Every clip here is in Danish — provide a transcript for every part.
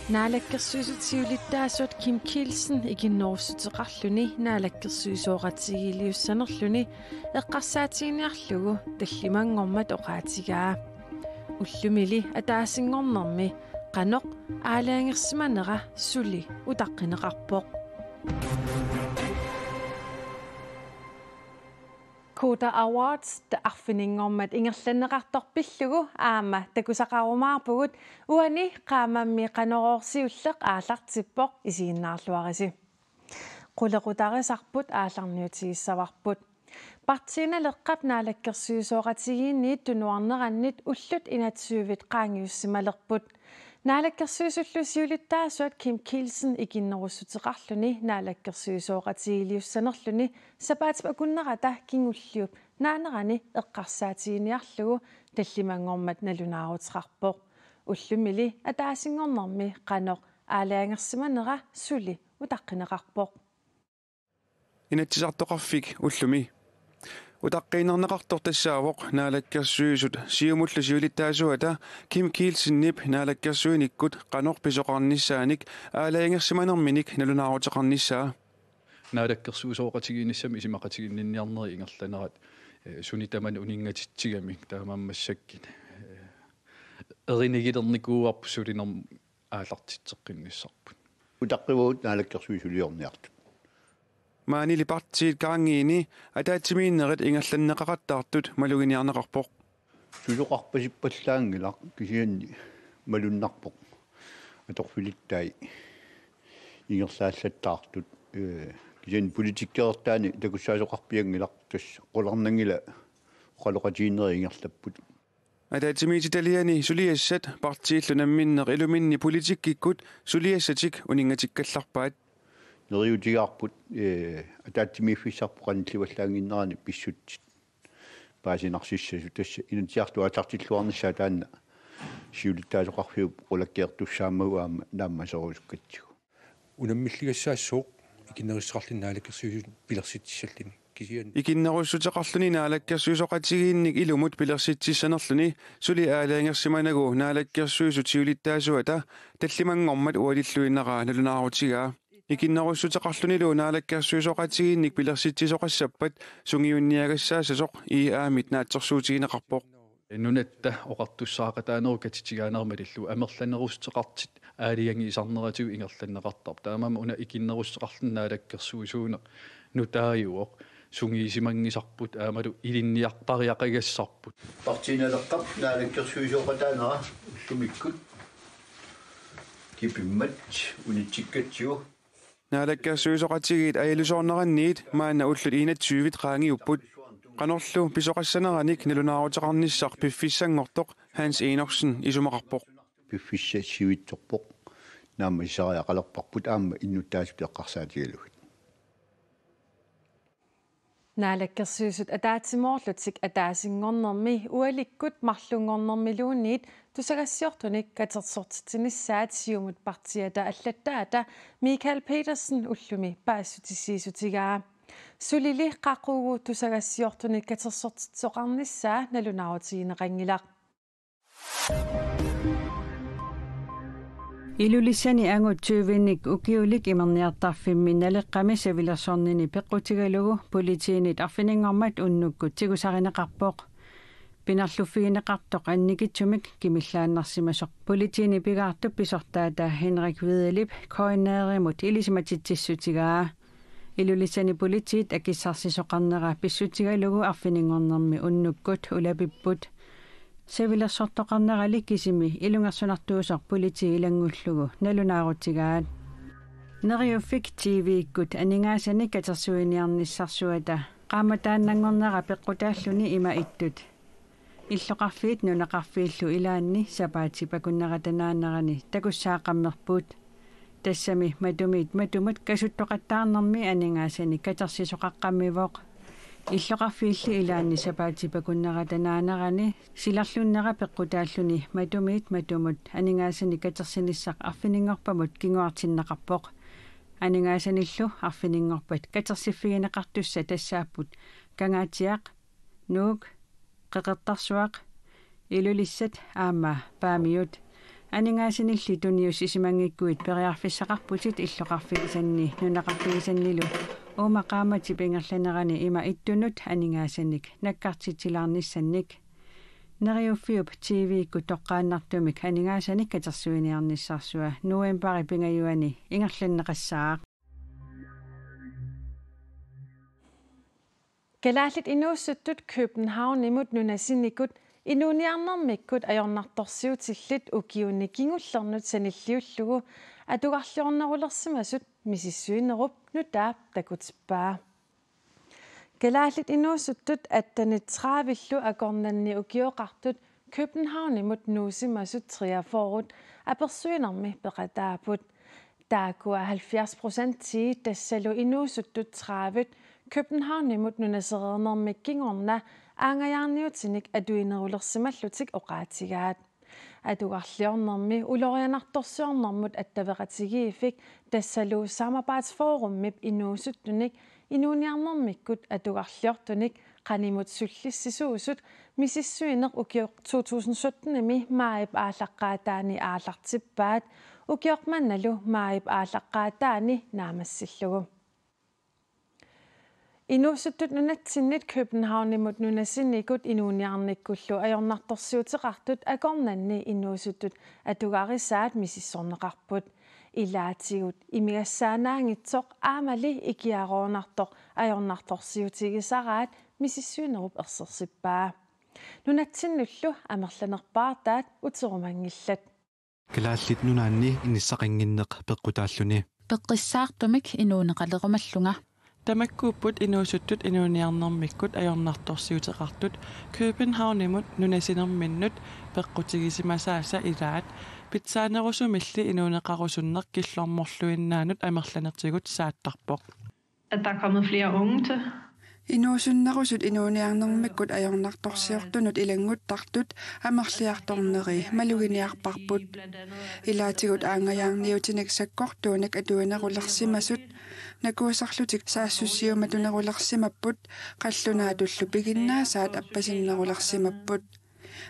Naalakkersuisutiulittaasuat Kim Kielsen ikinnoorsuteqarluni naalakkersuisooratigiiliussanerluni eqqarsaatiiniarlugu tallimangormat oqaatigaa ullumili ataasinngornermi qanoq aalaangersimanera suli utaqqinеqarpoq Koda Awards the arfiningormat ingerlanneqartorpillugu aama takusaqarumaarpugut uani qaamammi qanororsiulleq aallartippoq isiinnaarluarisi qulequtarisarput aallarniutigissavarput partiina leqqap naalakkersuisooqatigiinniit tunuarnerannit ullut inatsuuvit qaangiussimalerput naalakkersuisullusiulittaasuat Kim Kielsen ikinnerussuteqarluni naalakkersuisooqatigiiliussanerluni sapaatipakunnerata kingulliup naanerani eqqarsaatiiniarlugu tallimangormat nalunaaruteqarpoq ullumili ataasingornermi qanoq aalaangersimanera suli utaqqinеqarpoq inatsisartoqarfik ullumi utaqqinarneqartor tassaavoq naalakkersuisut siumullusiulittaasuata Kim Kielsen-nip naalakkersuinikkut qanorpisoqarnissaanik aalaangersimanerminik nalunaaruteqarnissaa naalakkersuisooqatigiinissami isimaqatiginninniarneri ingerlanerat sunitaman uningatitsigami taamammassakkin erinigilernikuuarpu sulinerm aallartitseqqinngissarput utaqqivuut naalakkersuisuliorniartu maanili partiit kaangiini ataatimiinnerit ingerlanneqaqattaartut maluginiarneqarpoq suloqarpasippallaangilaq kisianni malunnarpoq atorfilittai ingerlaallattaartut kisian politikkeertaani takussaasoqarpiangilaq tass qolarnangila qaloqatiineri ingerlapput ataatimiititaliani suliassat partiillunamminneq iluminni politikkikkut suliassatik uningatikkallarpaat neriutigaarput ataatimiiffissarpu qanillivallaanginnerani pissutsit paasinarsiссасу тасса инутиарту атартиллуарнissaa таанна сиулиттаасоқарфиуп qulakkiartussaammagu aama naammasорусуккатсигу унаммиллигассаассууқ икиннерissaqarlin naalakkersuisut pilersitissallini kisian ikinnerussuteqarluni naalakkersuisoqatigiinnik ilumut pilersittissanerluni suli aalaangersimanagu naalakkersuisutiulittaasuata tallimangormat ualilluinneraa nalunaaruutigaa ikinnerussuteqarlunilu naalakkersuisoqatigiinnik pilersittisoqassappat sungiunniagassaassasoq aamit naatsersuutigineqarpoq nunatta oqartussaaqataaneru katitigaanермалиллу амерланерустеқартит аалианги исарнератиу ингерланнеқартар таамама уна икиннерусеқарлун наалаккерсуисуунеқ нутааюоқ сунгиисимангисарпут аамалу илинниарпариақагассарпут партиналеққап наалаккерсуисоқатаанера уллумиккут кипиммат унитсиккатсиу naalakkersuisoqatigiit ajalusoorneranniit maanna ullut 21 qaangiupput qanorlu pisoqassaneranik nalunaaruteqarnissaq piffissangortoq Hans Enoksen isumaqarpoq piffissasiuitsorpoq naamma isariaqalerparput aamma innuttaasut eqqarsaatigalugut naalakkersuisut ataatsimorlutik ataasingornermi ualikkut marlungornermiluunniit tusagassiortunik katersortitinissaat siumut partiata allattaata Michael Petersen ullumi paassutisiisutigaa sulili qaqugu tusagassiortunik katersortitsoqarnissaa nalunaarutigинеqangilaq Ilulissani angutsuuvinnik ukiulik imerniartarfimmi naleqqami savilersornini peqqutigalugu politiinit arfiningormat unnukkut tigusarineqarpoq pinarluffigineqartoq annikitsumik kimillaannarsimasoq politiini pigaartup pisortaata Henrik Videlip koinneerimut ilisimatitsissutigaa ilulissani politiit akissarsisoqarnera pissutigalugu arfiningornermi unnukkut ulapipput savilersortoqarneralik kisimi ilungersunartuusoq politi ilangullugu nalunaarutigaat neriuffik TV-ikkut aningaasani katersuiniarnissarsuata qaamataannangornera peqqutaalluni ima ittut иллоqarfiit nunaqarfiillu ilaanni sapaatipakunneratanaannerani takussaaqammerput тассами матумут касуттоqattaarnermi aningaasani katersisoqaqqammivoq иллоqarfiilli ilaanni sapaatipakуннератанааnerani силарлуннера пеққутааллуни матумут аningaasani катерсиниссақ арфинингорпамут кингуартиннеқарпоқ аningaасаниллу арфинингорпат катерсиффигинеқартусса тассааппут кангаатиақ нуук қеқертарсуақ илулиссат аама паамиут Aningaasинилли туниус исимангиккуит периарфиссақарпутит иллоқарфигисанни нунақарфигисаннилу уумақаамати пингерланерани има иттунут анигаасаник наккартитсилаарниссанник нериуффиуп тв-икку тоққааннартумик анигаасаник катерсуиниарниссарсуа нуембари пингаюани ингерланнеқассаа Galaalit inuusuttut København imut nunasinikut inuuniarnermikkut ajornartorsiutillit ukiunnikingullernet sanilliullugu atugarliornerulersimasut misissuinerup nutaap takutipaa. Galaalit inuusuttut attanit traavillu akornanni ukioqartut København imut nuusimasut triaforut apersuinermi peqataaput. Taakua 70% tii tassalu inuusuttut traavit København imut nunasereernermikkingorna aangajaarniutinik atuinerulersimallutik oqaatigaat. Atugarliornermi ulorianartorsiornermut attaveqatigiifik tassalu samarbejdsforummip inuusuttunik inuuniarnermikkut atugarliortunik qanimut sullissisuusut misissuineq ukioq 2017-imi maip aallaqqaataani aallartippaat ukioqmannalu maip aallaqqaataani naamassillugu. Inuusuttut nunatsinnit København imut nunasinikut inuuniarnikkullu ajornartorsiuteqartut akornanni inuusuttut atugaarisaat misissorneqarput ilaatigut imigassaanaangitsoq aamali ikiaroonartoq ajornartorsiutigisaraat misissuinerup ersersippaa. Nunatsinnullu amerlanerpaartaat uterumangillat. Kalaallit nunaanni inissaqinginneq peqqutaalluni. Peqqissaartumik inuuneqalequmallunga. Tamakkuupput inuusuttut inuuniarnermikkut ajornartorsiuteqartut København imut nunasinerminnut peqqutigisimaasaasa ilaat pitsaanerusumilli inuuneqarusunneq killormorluinnaanut amerlanertigut saattarpoq. At der er kommet flere unge til. Inuusunnerusut inuuniarnermikkut ajornartorsiortunut ilanguttartut amerliartorneri maluginiarparput ilaatigut aangajaarniutinik sakkortuunik atuinerulersimasut nakuusarlutik saassussiumatunerulersimapput qallunaatullu piginnaasaat appasinnerulersimapput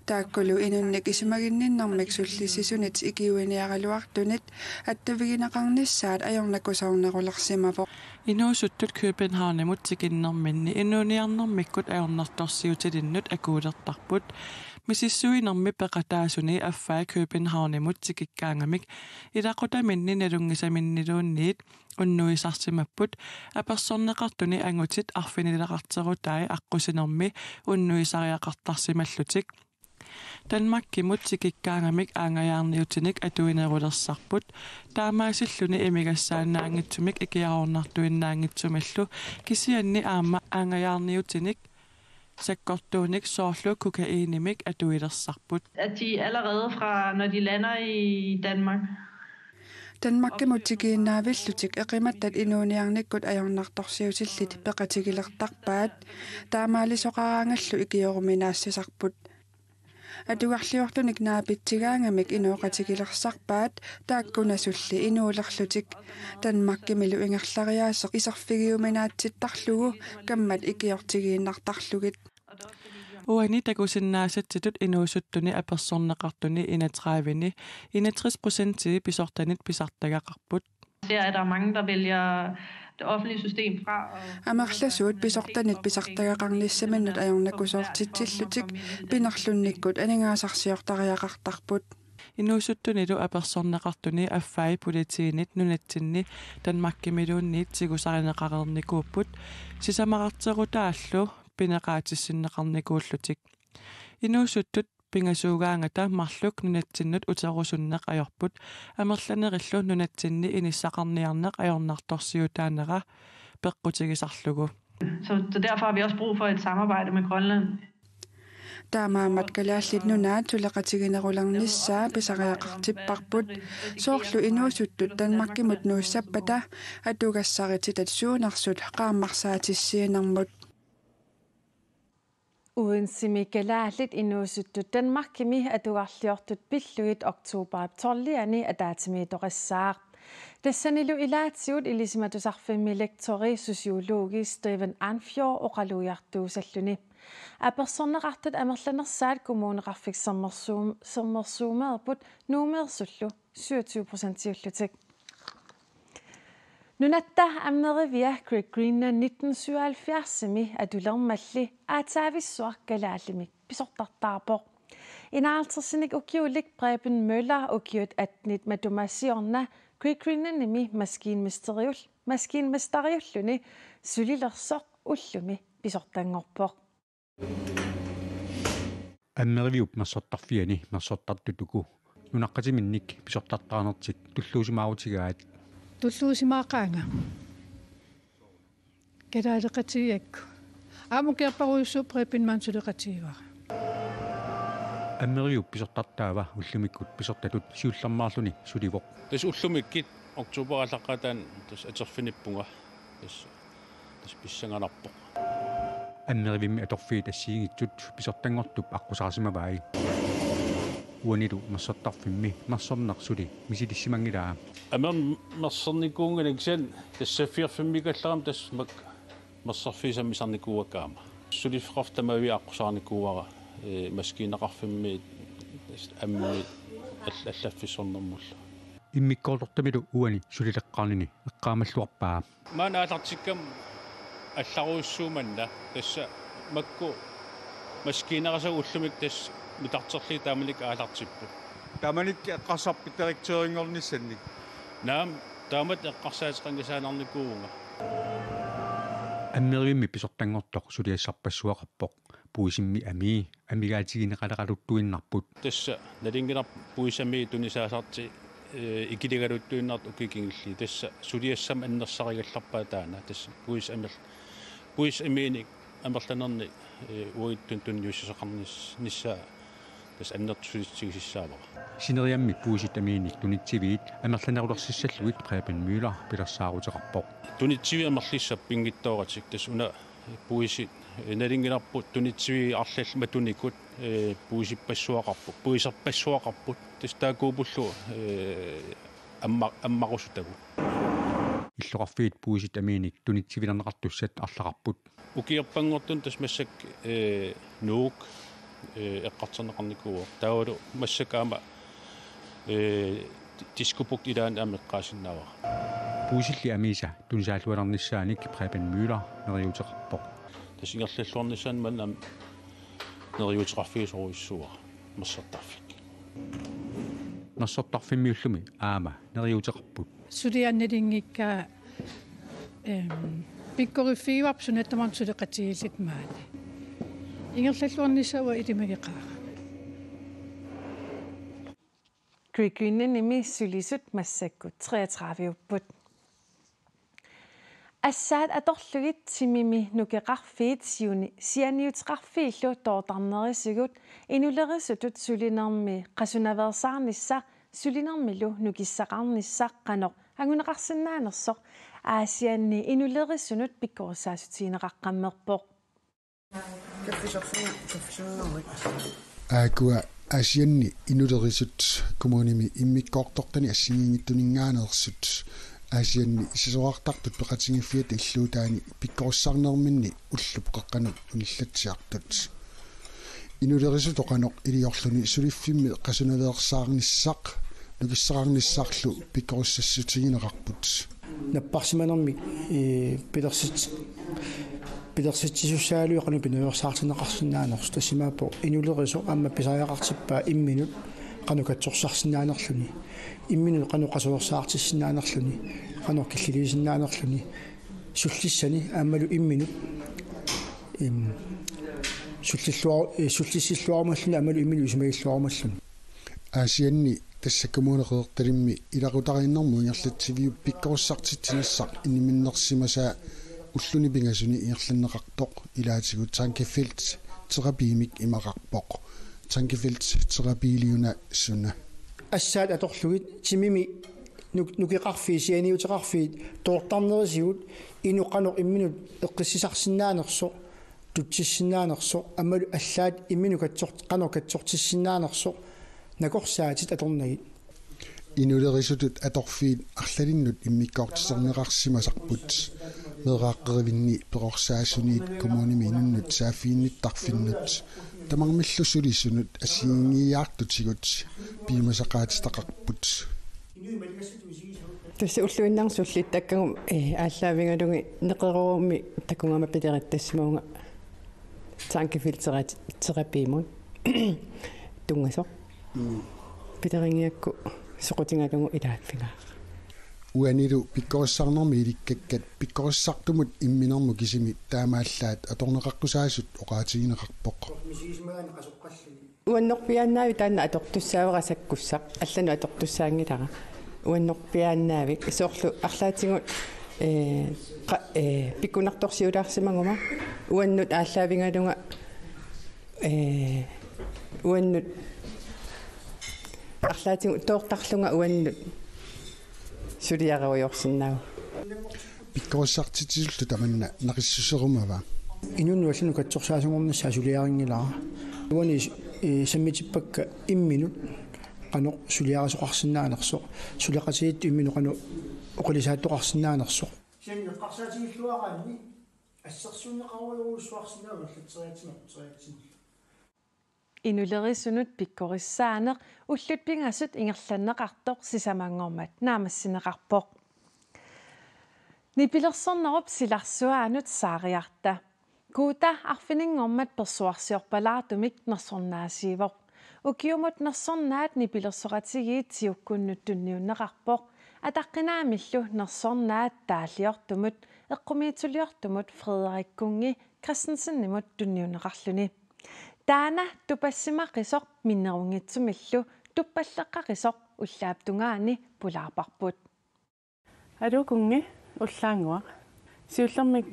taakkulu inunnik isimaginninnermik sullisisunit ikiuiniaraluartunit attaviginaqarnissaat ajornakusarnerulersimapoq Inuusuttut København imut tiginnerminni inuuniarnermikkut ajornartorsiutilinnut akuulertarput misissuinermi peqataasuni affaa København imut tikikkaangamik ilaqutaminni nalungisaminniluunniit unnuisarsimapput apersorneqartuni angutit arfinileqarterutai aqusinermi unnuisariaqartarsimallutik Danmarkimut tikikkaangamik aangajaarniutinik atuinerulersarput taamaasilluni imigassaanaangittumik ikiaornartuinnaangitsumallu kisianni aamma aangajaarniutinik sakkortuunik soorlu kokainimik atuilersarput. At de allerede fra når de lander i Danmark. Danmarkimut tigiinnaavillutik eqimattat inuuniarnikkut ajornartorsiutillit peqatigilertarpaat taamaalisoqaraangallu ikioruminaassisarput Atugarliortunik naapittigaangamik inuoqatigilersarpaat taakkunasulli inuulerlutik Danmarkimilu ingerlariaaseq iserfigiuminaatsittarlugu kammat ikiortigiinnartarlugit Uani takusinnaasatsitut inuusuttuni apersorneqartuni inatraavini 61% pisortanit pisartagaqarput. Der er der mange der vælger det offentlige system fra. Amerlasuut pisortanit pisartagaqarnissamannut ajornakusoortitsillutik pinerlunnikkut aningaasarsiortariaqartarput. Inuusuttunilu apersorneqartuni affai politiinit nunatsinni Danmarkimiluunniit sigusarineqarernikuupput sisamararterutaallu pineqaatissinneqarnikuullutik. Inuusuttut pingasuugaangata marluk nunatsinnut uterusunneq ajorput amerlanerillu nunatsinni inissaqarniarneq ajornartorsiutaanera peqqutigisarlugu. Så derfor har vi også brug for et samarbejde med Grønland. Taamaamat kalaallit nunaat tuleqatiginerularnissaa pisariaqartipparput soorlu inuusuttut Danmarkimut nuussappata atugassaritit suunarsut qaammarsaatissiinermut Uensimi galaalit inuusuttut Danmarkimi atugarliortut pillugit oktober torliani adaatimiitoqassaaq. Tassanilu ilaatiut ilisimatusarfimmi lektori sosiologi Steven Anfjord oqaluiartuusalluni. Apersonnerartut amerlanersaat kommuneqarfik sammersuumeerput nuumeersullu 27% iullutik. Nunatta ammerivia Craig Greenna 1977 atulermalli aataavissuar kalaallimik pisortartaarpoq. Inaaltersinik ukiulik Preben Møller ukiut atnit matumasiorna Craig Greenna nimi maskinmestariulluni sulilersoq ullumi pisortangorpoq. Ammerviup massortarfiani massortartutuku nunaqqatiminnik pisortartaanertik tulluusimaarutigaat tulluusimaaqaanga kalaaleqatigiakku aamukiarparuissu Preben mansuleqatigiva Ammerviup pisortartaava ullumikut pisortatut siullermaarluni sulivoq tas ullumikkit oktuuperallaqataan tas aterfinippunga tas pissanganarpoq Ammervimmi atorfiit assiigitsut pisortangortup aqusaarsimavaai uanilu massortarfimmi marsornersuli misilissimangilaa mersornikuunganiksan tassaffiarfimmikalleram tas mersorfiisammisarnikuuakkaama sulifqartamavi aqusaarnikuuara maskiineqarfimmi ammi allaffissornermulla immikkoortortamilu uani sulileqqaarnini eqqaamalluarpaa maana aalartikkam алларуиссууманна тасса макку маскинераса уллумик тас митартерли тааманик аалартиппу тааманикки эққарсарпиттариктерингорниссанник наам таамат эққарсаатеқангасаанарникуунга аммеривимми писортангортоқ сулиассарпассуақарпоқ пуисимми амигаатигинеқалеқалуттуиннарпут тасса налингинар пуисами тунисаасарти икилигалуттуиннарт укикингилли тасса сулиассам аннерсаригалларпаа таана тасса puis eminik ammerlanerni uittun tunniussaqarnis nissaa tas annertsuitsisissaava sineriammi puusit eminik tunitsiviit ammerlanerulersissalluit Preben Møller pilersaaruteqarpoq tunitsivi ammerlissap pingittooratik tas una puisit nalinginarput tunitsivi arlall matunikut puisipassuaqarput puisarpassuaqarput tas taakuupullu ammarusutagu иллоқарфиит пуисит аминик тунитсивилернеқартуссат арлақарпут укиерпангортун тас массак нуук эққартернеқарникуу таавалу массакаама дискупук илаан амеққаасиннаава пуисилли амиса тунсаалуалерниссааник Preben Møller нериутеқарпоқ тасингерллуорниссан манам нериутеқарфиисоруиссуа мерсертарфик нассортарфиммиуллуми аама нериутеқарпут сулианнилингикка пиккориффиуап сунаттаман сулеқатигилит маани ингерллуорнисава илимагеқаа Greenna sulisut massakku 33-upput. Assaat atorlugit timimi nukeqarfiit sianiuteqarfiillu tootarnerisugut inulerisutut sulinermi qasunaversaarnissa sulinermilu nukissaqarnissaq qanoq anguneqarsinnaanersoq aasianni inulerissunut pikkorsaasutiineqaqqammerpoq Akua asianni inulerisut kommunimi immikkoortortani assigiingittuninngaanersut asianni isisoartartut peqatingiffiat illuutaani pikkorussarnerminni ullup qaqqanut unillatsiartut inulerisut oqanoq iliorluni suliffimmi qasunaveersaarnissaq nukissaqarnissarlu pikkorussassutigineqarput наппарсиманерми пилерситсисуссаалуи qanu пинуерсаартинеқарсинаанерс тассимаапо инулерисо аама писариақартиппаа имминут qanu катсорсарсинаанерлуни имминут qanu qasuерсаартиссинаанерлуни qanu киллилисинаанерлуни суллиссани аамалу имминут суллиссиллуармаллуни аамалу иммину исмагиллуармаллуни асианни тассаккумуунеқерталимми илақутарииннэрму ингерлатсивиу пиккоруссартитсинассақ иниминнерсимасаа уллуни пингасуни ингерланнеқартоқ илаатигут танкефилт терапиимик имақарпоқ танкефилт терапиилиуна суна ассаат аторлугит тимими нукеқарфии сианиутеқарфиит тоортарнерисигут инуқанеқ имминут эққиссисарсинаанерсо тутсиссинаанерсо аммалу аллаат иммину катсорт катсортиссинаанерсо накорсаатит аторнагит инулерисутут аторфиит арлалиннут иммиккоортисернеқарсимасарпут meeqaqqerivinni peqorsaasuniit kommunimi inunnut saafiinnittarfinnut tamangmillusulissunut assiingiaartutigut piimasaqaatitaqarput тусса уллуиннарсуллит таккагум ааллаавингалуги неқеруумми такунгама пилериттассимаунга таанкифилтерат терапиимун тунгасо пилерингиакку соқутингалугу илаатфингаа уанилу пиккоссарнэрми иликкаккат пиккоссартумут имминэрму кисими таамааллаат аторнеқаққусаасут оqaатигинеқарпоқ уаннорпиааннаави таанна атортуссааверасаккуссақ аллану атортуссаангилара уаннорпиааннаавик соорлу арлаатингут пиккунарторсиулаарсимагума уаннут ааллаавингалунга уаннут арлаатингут тоортарлунга уаннут сулиаруйорсиннаа пиккоссартитисуллу таманна нақиссусерумава инуннуаллуну катсорсаасунгорнссаа сулиарингилаа уани саммитиппакка имминут qanu suliarasuqarsinnaanерсо сулеқатигит иммину qanu оқулисааттоқарсиннаанерсо сианнеққарсаатигиллуараани ассерсуунеқаруйуусуарсинааверлатсериатсимартсериатсимал инулерисунут пиккорissaaneq уллут пингасут ингерланнеқартоқ сисамангормат наамассинеқарпоқ нипилерсорнеруп силарсуаанут саариарта куута арфинингормат персуарсиорпалаартумик нерсорнаасиивоқ укиумут нерсорнаат нипилерсоратигиит сиуккуннут тунниуннеқарпоқ атаққинаамиллу нерсорнаат таалиортумут эққумиитулиортумут Фредериккунги Кристенсеннимут тунниуннеқарлуни таана тупассимаққисоқ миннерунгитсумиллу туппаллеққақисоқ уллааптунгаани пулаарпарпут алукунги уллаангуа сиуллэрмик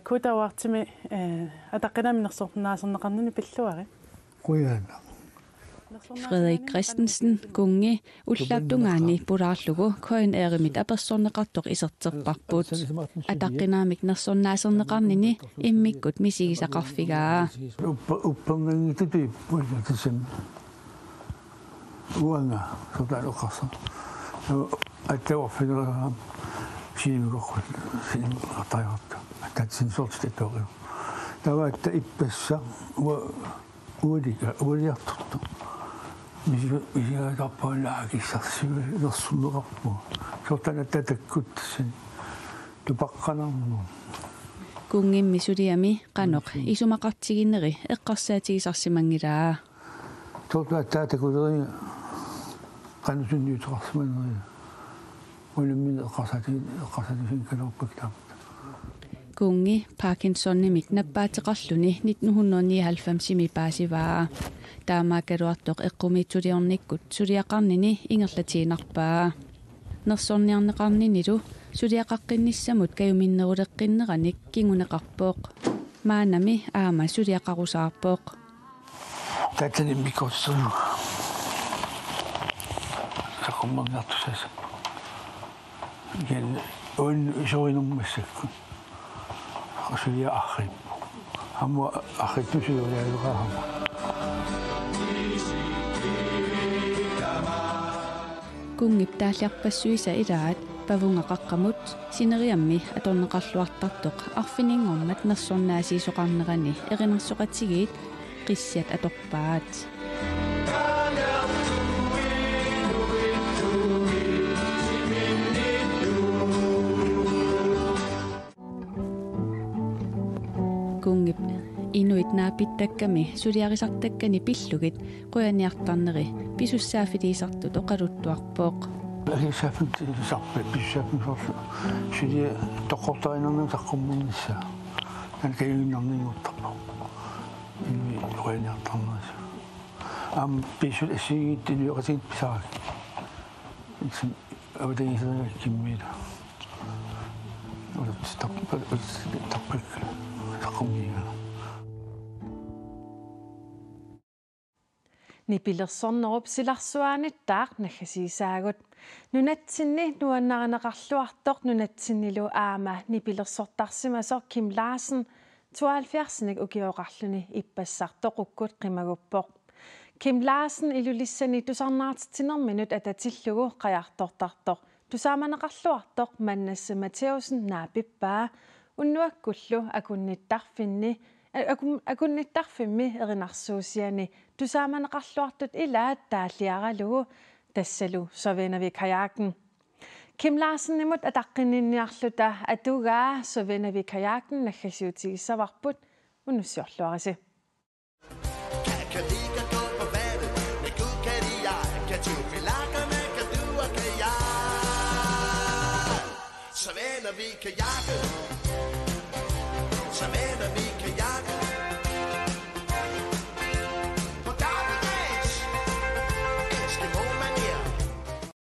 кутауартими атаққинаминерсорнаасернеқарнини пиллуари куяана Frederik Christensen gungi ullaaptungaani pulaarlugu koin eerimit apersorneqartoq iserterparput ataqinaamik nersornaaserneqarnini immikkut misigisaqarfigaa uppangangituti puilatisam uanga sotaloqarsa attawaffineram siimigoqqut siimiqartariarta tatsinsortitatoriu tavatta ippassa ualiartortu мисигаатарпаалаагиссарсиуи нерсуннеқарпу сортана татаккутсин тупаққанарму кунгимми сулиами қаноқ исумақартигиннери эққарсаатигисарсимангилаа тортаатаакулери қанусунниутеқарсиманери улуммин эққарсаатигин калерпактаа кунги Паркинсоннимик наппаатеқарлуни 1999 паасиваа таамаакалуартоқ эққумиитсулиорниккут сулиақарнини ингерлатиинарпаа нерсорниарнеқарнинилу сулиақаққинниссамут каюминнерулеққиннераник кингунеқарпоқ маанами аама сулиақарусаарпоқ татани микоссуну сақуммангартусаса ген он жоинуммассакку сулиа ахриппу хамма ахриттусулиалугаахама кунгип тааллиарпассуиса илаат павунгақаққамут синериамми аторнеқарлуартартоқ арфинингормат нерсорнаасиисоқарнерани эринерсоқатигиит қиссиат аторпаат кунгип инуит наапиттакками сулиарисартаккани пиллугит қуяниартарнери писуссаафилиисартут оқалуттуарпоқ алисаффит сарпи писсаапписорлу сулиа тоққортаринернам саққуммуннисса алкаюиннарнингуттарпо инни қуяниартарнерис ам писул ассигииттилуақатигит писарак исм авдагисерга киммила улапстарпа тақпик саққуммига нипилерсорнеруп силарсуаанит наггасисаагут нунатсинни нуаннаринеқарлуартоқ нунатсиннилу аама нипилерсортарсимасор Kim Larsen 72-ник укиоқарлуни иппассартоқуккут қимагуппоқ Kim Larsen илулиссани тусарнаартитинерминут ататиллугу қаяртортартоқ тусааманеқарлуартоқ маннасса Матеуsen наапиппаа unnuakkullu akunnittarfimmi erinarsuusiani tusaamanaqarluartut ilaat taalliaralugu tassalu Sovenavik kajakken. Kim Larsen imod ataqqinniarluta atugaa Sovenavik kajakken naggasiutigissavarput unussiorluarisi. Sovenavik kajakken